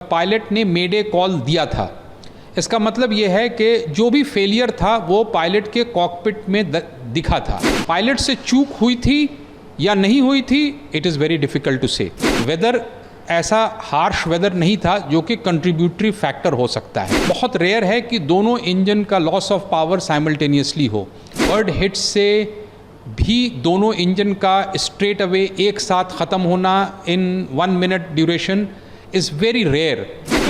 Pilot ने मेडे call दिया था। इसका मतलब ये है कि जो भी फेलियर था वो पायलट के कॉकपिट में दिखा था। पायलट से चूक हुई थी या नहीं हुई थी, it is very difficult to say. Weather ऐसा हार्श वेदर नहीं था जो कि कंट्रीब्यूटरी फैक्टर हो सकता है। बहुत रेयर है कि दोनों इंजन का लॉस ऑफ पावर साइमल्टेनियसली हो। बर्ड हिट से भी दोनों इंजन का स्ट्रेट अवे एक साथ ख़त्म होना in 1 minute duration is very rare.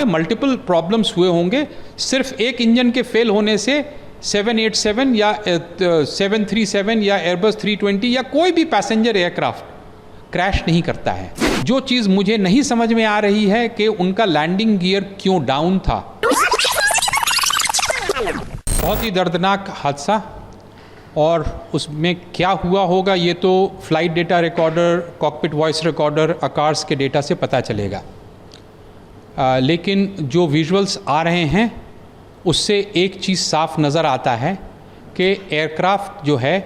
Multiple problems हुए होंगे, सिर्फ एक इंजन के फेल होने से 787 या 737 या एयरबस 320 या कोई भी पैसेंजर एयरक्राफ्ट क्रैश नहीं करता है। जो चीज़ मुझे नहीं समझ में आ रही है कि उनका लैंडिंग गियर क्यों डाउन था। बहुत ही दर्दनाक हादसा, और उसमें क्या हुआ होगा ये तो flight data recorder, cockpit voice recorder, ACARS के डेटा से पता चलेगा। लेकिन जो विजुअल्स आ रहे हैं उससे एक चीज़ साफ नज़र आता है कि एयरक्राफ्ट जो है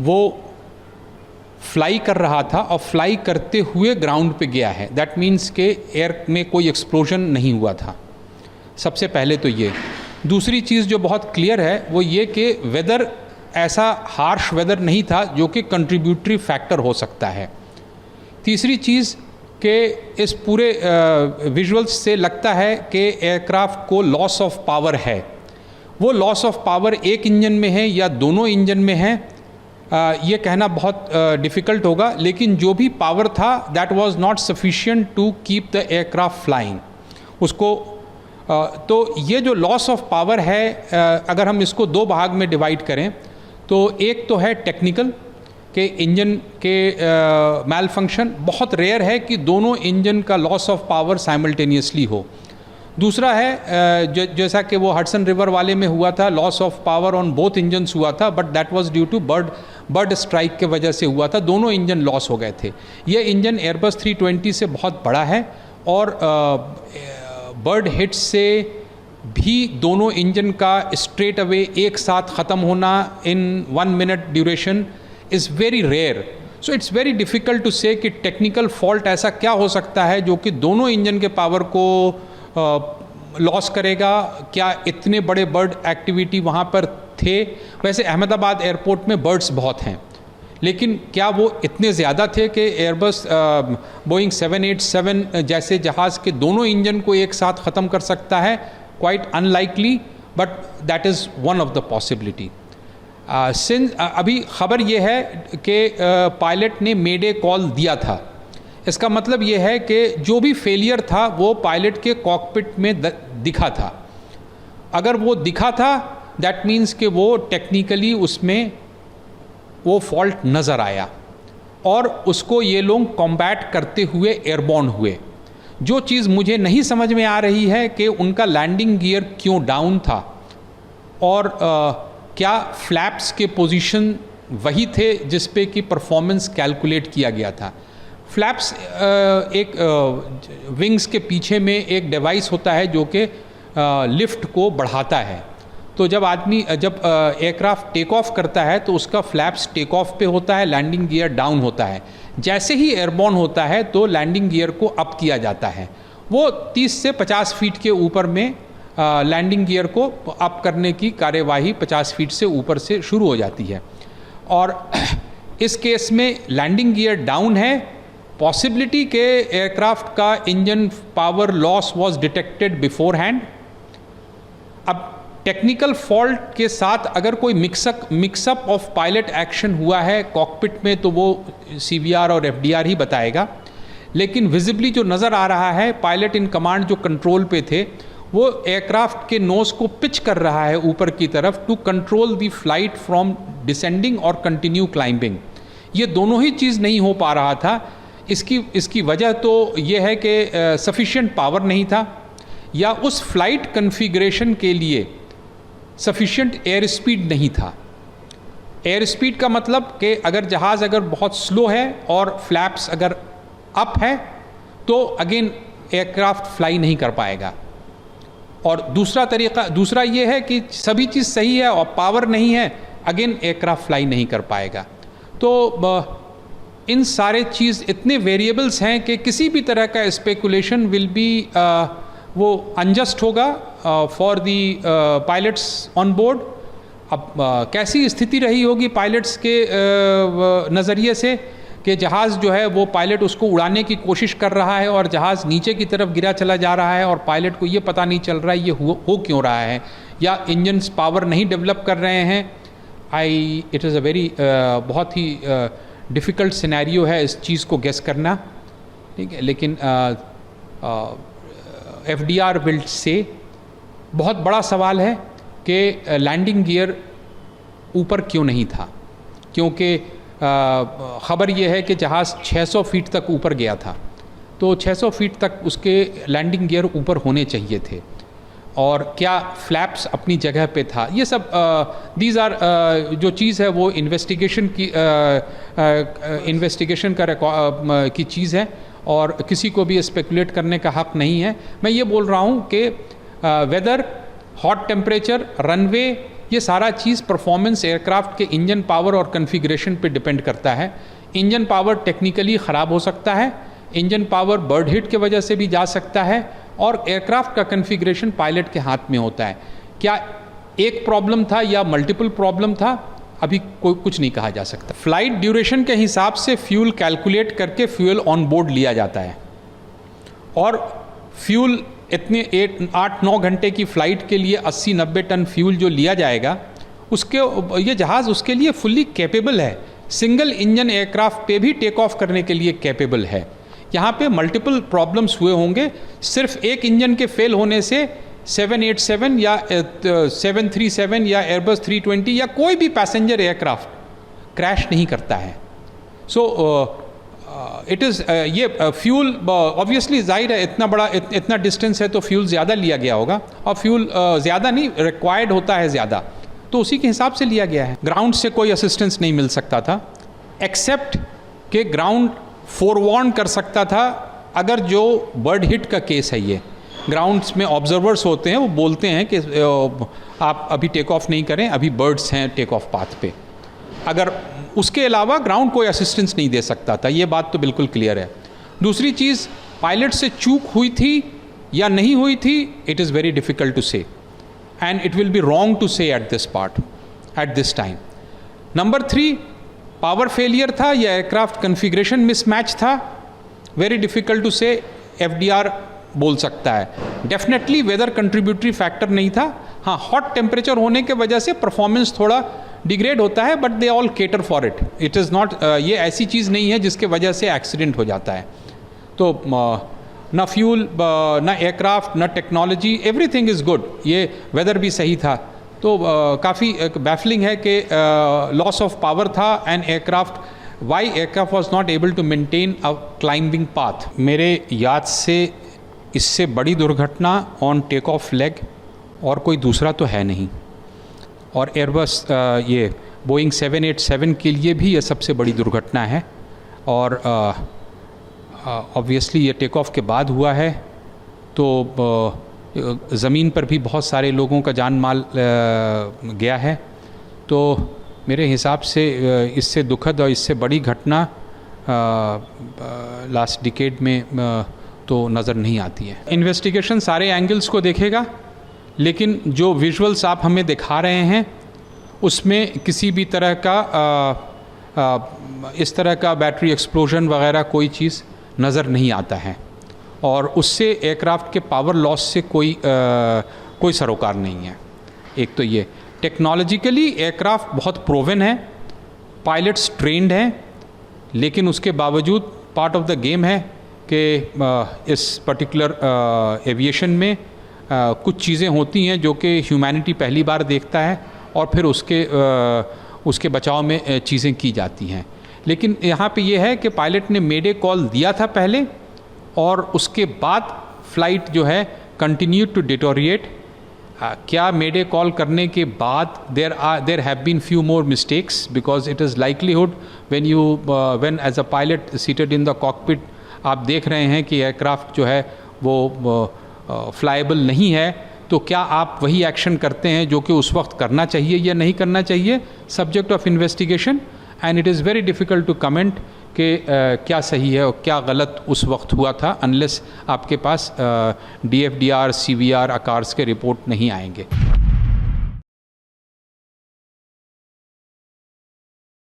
वो फ्लाई कर रहा था और फ्लाई करते हुए ग्राउंड पे गया है। दैट मीन्स के एयर में कोई एक्सप्लोजन नहीं हुआ था। सबसे पहले तो ये। दूसरी चीज़ जो बहुत क्लियर है वो ये कि वेदर ऐसा हार्श वेदर नहीं था जो कि कंट्रीब्यूटरी फैक्टर हो सकता है। तीसरी चीज़ कि इस पूरे विजुअल्स से लगता है कि एयरक्राफ्ट को लॉस ऑफ पावर है। वो लॉस ऑफ पावर एक इंजन में है या दोनों इंजन में है, ये कहना बहुत डिफ़िकल्ट होगा। लेकिन जो भी पावर था that was not sufficient to keep the aircraft flying. उसको तो ये जो लॉस ऑफ पावर है, अगर हम इसको दो भाग में डिवाइड करें तो एक तो है टेक्निकल कि इंजन के मैल फंक्शन। बहुत रेयर है कि दोनों इंजन का लॉस ऑफ पावर साइमल्टेनियसली हो। दूसरा है जैसा कि वो हडसन रिवर वाले में हुआ था, loss of power on both engines हुआ था, but that was due to bird strike के वजह से हुआ था। दोनों इंजन लॉस हो गए थे। ये इंजन एयरबस 320 से बहुत बड़ा है और बर्ड हिट से भी दोनों इंजन का स्ट्रेट अवे एक साथ ख़त्म होना in 1 minute duration is very rare. So it's very difficult to say कि टेक्निकल फॉल्ट ऐसा क्या हो सकता है जो कि दोनों इंजन के पावर को लॉस करेगा। क्या इतने बड़े बर्ड एक्टिविटी वहाँ पर थे? वैसे अहमदाबाद एयरपोर्ट में बर्ड्स बहुत हैं, लेकिन क्या वो इतने ज़्यादा थे कि एयरबस बोइंग 787 जैसे जहाज़ के दोनों इंजन को एक साथ ख़त्म कर सकता है? Quite unlikely, but that is one of the possibility. अभी ख़बर ये है कि पायलट ने मेडे कॉल दिया था। इसका मतलब ये है कि जो भी फेलियर था वो पायलट के कॉकपिट में दिखा था। अगर वो दिखा था दैट मीन्स कि वो टेक्निकली उसमें वो फॉल्ट नज़र आया और उसको ये लोग कॉम्बैट करते हुए एयरबॉर्न हुए। जो चीज़ मुझे नहीं समझ में आ रही है कि उनका लैंडिंग गियर क्यों डाउन था और क्या फ्लैप्स के पोजीशन वही थे जिस पे कि परफॉर्मेंस कैलकुलेट किया गया था। फ्लैप्स एक विंग्स के पीछे में एक डिवाइस होता है जो कि लिफ्ट को बढ़ाता है। तो जब एयरक्राफ्ट टेक ऑफ करता है तो उसका फ्लैप्स टेक ऑफ पे होता है, लैंडिंग गियर डाउन होता है। जैसे ही एयरबॉर्न होता है तो लैंडिंग गियर को अप किया जाता है। वो 30 से 50 फीट के ऊपर में लैंडिंग गियर को अप करने की कार्यवाही 50 फीट से ऊपर से शुरू हो जाती है। और इस केस में लैंडिंग गियर डाउन है। पॉसिबिलिटी के एयरक्राफ्ट का engine power loss was detected before hand. अब टेक्निकल फॉल्ट के साथ अगर कोई मिक्सअप ऑफ पायलट एक्शन हुआ है कॉकपिट में तो वो CVR और FDR ही बताएगा। लेकिन विजिबली जो नज़र आ रहा है, पायलट इन कमांड जो कंट्रोल पे थे वो एयरक्राफ्ट के नोज़ को पिच कर रहा है ऊपर की तरफ to control the flight from descending और कंटिन्यू क्लाइंबिंग। ये दोनों ही चीज़ नहीं हो पा रहा था। इसकी वजह तो ये है कि सफिशिएंट पावर नहीं था या उस फ्लाइट कन्फिग्रेशन के लिए सफिशिएंट एयर स्पीड नहीं था। एयर स्पीड का मतलब कि अगर जहाज़ बहुत स्लो है और फ्लैप्स अगर अप है तो अगेन एयरक्राफ्ट फ्लाई नहीं कर पाएगा। और दूसरा ये है कि सभी चीज़ सही है और पावर नहीं है, अगेन एयरक्राफ्ट फ्लाई नहीं कर पाएगा। तो इन सारे चीज़ इतने वेरिएबल्स हैं कि किसी भी तरह का स्पेकुलेशन विल बी वो अनजस्ट होगा for the pilots on board. अब कैसी स्थिति रही होगी पायलट्स के नज़रिए से कि जहाज़ जो है वो पायलट उसको उड़ाने की कोशिश कर रहा है और जहाज़ नीचे की तरफ गिरा चला जा रहा है और पायलट को ये पता नहीं चल रहा है ये हो क्यों रहा है, या इंजन्स पावर नहीं डेवलप कर रहे हैं। इट इज़ अ वेरी बहुत ही डिफ़िकल्ट सिनेरियो है इस चीज़ को गेस करना, ठीक है। लेकिन FDR विल से बहुत बड़ा सवाल है कि लैंडिंग गियर ऊपर क्यों नहीं था, क्योंकि ख़बर यह है कि जहाज़ 600 फीट तक ऊपर गया था, तो 600 फीट तक उसके लैंडिंग गियर ऊपर होने चाहिए थे, और क्या फ्लैप्स अपनी जगह पे था। ये सब दीज आर जो चीज़ है वो इन्वेस्टिगेशन की चीज़ है और किसी को भी स्पेकुलेट करने का हक़ नहीं है। मैं ये बोल रहा हूँ कि वेदर, हॉट टेम्परेचर, रनवे, ये सारा चीज़ परफॉर्मेंस एयरक्राफ्ट के इंजन पावर और कन्फिग्रेशन पे डिपेंड करता है। इंजन पावर टेक्निकली ख़राब हो सकता है, इंजन पावर बर्ड हिट की वजह से भी जा सकता है, और एयरक्राफ्ट का कन्फिग्रेशन पायलट के हाथ में होता है। क्या एक प्रॉब्लम था या मल्टीपल प्रॉब्लम था, अभी कोई कुछ नहीं कहा जा सकता। फ्लाइट ड्यूरेशन के हिसाब से फ्यूल कैलकुलेट करके फ्यूल ऑन बोर्ड लिया जाता है, और फ्यूल इतने 8-9 घंटे की फ़्लाइट के लिए 80-90 टन फ्यूल जो लिया जाएगा, उसके ये जहाज़ उसके लिए फुल्ली कैपेबल है। सिंगल इंजन एयरक्राफ्ट पे भी टेक ऑफ करने के लिए कैपेबल है। यहाँ पे मल्टीपल प्रॉब्लम्स हुए होंगे, सिर्फ एक इंजन के फेल होने से 787 या 737 या एयरबस 320 या कोई भी पैसेंजर एयरक्राफ्ट क्रैश नहीं करता है। सो इट इज़ ये फ्यूल ऑब्वियसली जाहिर है, इतना डिस्टेंस है तो फ्यूल ज़्यादा लिया गया होगा, और फ्यूल ज़्यादा नहीं रिक्वायर्ड होता है ज़्यादा, तो उसी के हिसाब से लिया गया है। ग्राउंड से कोई असिस्टेंस नहीं मिल सकता था, एक्सेप्ट कि ग्राउंड फोरवार्न कर सकता था। अगर जो बर्ड हिट का केस है, ये ग्राउंड्स में ऑब्जर्वर्स होते हैं, वो बोलते हैं कि आप अभी टेक ऑफ नहीं करें, अभी बर्ड्स हैं टेक ऑफ पाथ पे। अगर उसके अलावा ग्राउंड कोई असिस्टेंस नहीं दे सकता था, ये बात तो बिल्कुल क्लियर है। दूसरी चीज़, पायलट से चूक हुई थी या नहीं हुई थी, it is very difficult to say, and it will be wrong to say at this part at this time. Number 3, power failure था या एयरक्राफ्ट कन्फिग्रेशन मिसमैच था, very difficult to say, FDR बोल सकता है। डेफिनेटली वेदर कंट्रीब्यूटरी फैक्टर नहीं था। हाँ, hot temperature होने के वजह से परफॉर्मेंस थोड़ा डिग्रेड होता है, but they all cater for it. It is not, ये ऐसी चीज़ नहीं है जिसके वजह से एक्सीडेंट हो जाता है। तो ना फ्यूल, ना एयरक्राफ्ट, ना टेक्नोलॉजी, एवरीथिंग इज़ गुड। ये वेदर भी सही था, तो काफ़ी बैफलिंग है कि लॉस ऑफ पावर था and aircraft, why aircraft was not able to maintain a climbing path. मेरे याद से इससे बड़ी दुर्घटना ऑन टेक ऑफ लेग और कोई दूसरा तो है नहीं, और एयरबस ये बोइंग 787 के लिए भी ये सबसे बड़ी दुर्घटना है, और ऑब्वियसली ये टेक ऑफ के बाद हुआ है, तो ज़मीन पर भी बहुत सारे लोगों का जान माल गया है। तो मेरे हिसाब से इससे दुखद और इससे बड़ी घटना लास्ट डिकेड में तो नज़र नहीं आती है। इन्वेस्टिगेशन सारे एंगल्स को देखेगा, लेकिन जो विजुअल्स आप हमें दिखा रहे हैं उसमें किसी भी तरह का इस तरह का बैटरी एक्सप्लोजन वगैरह कोई चीज़ नज़र नहीं आता है, और उससे एयरक्राफ्ट के पावर लॉस से कोई सरोकार नहीं है। एक तो ये टेक्नोलॉजिकली एयरक्राफ्ट बहुत प्रोवन है, पायलट्स ट्रेंड हैं, लेकिन उसके बावजूद पार्ट ऑफ द गेम है कि इस पर्टिकुलर एविएशन में कुछ चीज़ें होती हैं जो कि ह्यूमैनिटी पहली बार देखता है, और फिर उसके बचाव में चीज़ें की जाती हैं। लेकिन यहाँ पे ये है कि पायलट ने मेडे कॉल दिया था पहले, और उसके बाद फ्लाइट जो है कंटिन्यू टू डिटोरिएट। क्या मेडे कॉल करने के बाद there have been few more mistakes, because it is likelihood when as a pilot seated in the cockpit आप देख रहे हैं कि एयरक्राफ्ट जो है वो फ्लाइबल नहीं है, तो क्या आप वही एक्शन करते हैं जो कि उस वक्त करना चाहिए या नहीं करना चाहिए, subject of investigation, and it is very difficult to comment कि क्या सही है और क्या गलत उस वक्त हुआ था, अनलेस आपके पास DFDR, CVR, आकार्स के रिपोर्ट नहीं आएंगे।